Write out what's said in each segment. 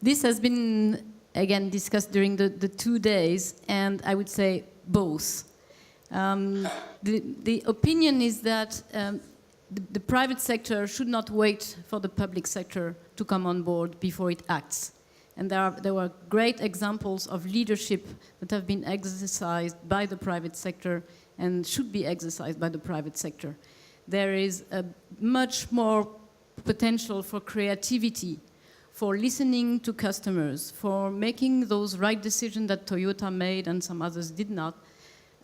This has been, again, discussed during the 2 days, and I would say both. The opinion is that the private sector should not wait for the public sector to come on board before it acts. And there were great examples of leadership that have been exercised by the private sector and should be exercised by the private sector. There is a much more potential for creativity, for listening to customers, for making those right decisions that Toyota made and some others did not,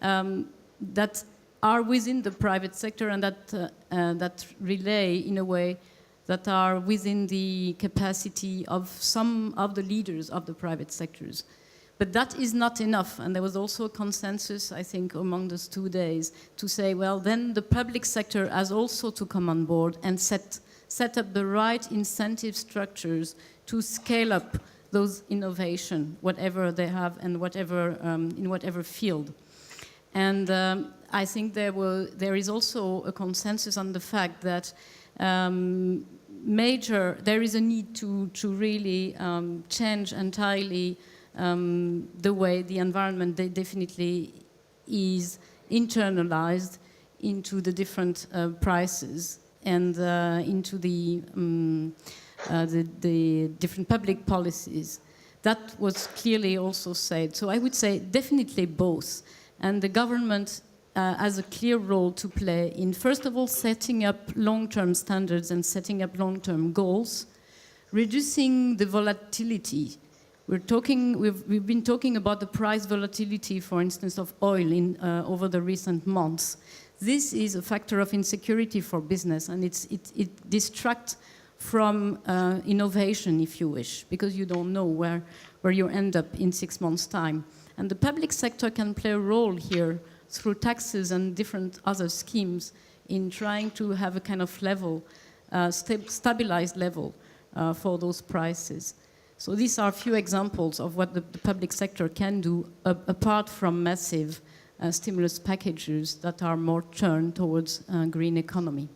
that are within the private sector and that relay, in a way, that are within the capacity of some of the leaders of the private sectors. But that is not enough, and there was also a consensus, I think, among those 2 days to say, well, then the public sector has also to come on board and set up the right incentive structures to scale up those innovation, whatever they have and whatever, in whatever field. And I think there is also a consensus on the fact that there is a need to really change entirely the way the environment definitely is internalized into the different prices and into the different public policies. That was clearly also said. So I would say definitely both. And the government has a clear role to play in, first of all, setting up long-term standards and setting up long-term goals, reducing the volatility. We've been talking about the price volatility, for instance, of oil over the recent months. This is a factor of insecurity for business, and it distracts from innovation, if you wish, because you don't know where you end up in 6 months' time. And the public sector can play a role here through taxes and different other schemes in trying to have a kind of level, stabilized level for those prices. So these are a few examples of what the public sector can do apart from massive stimulus packages that are more turned towards green economy.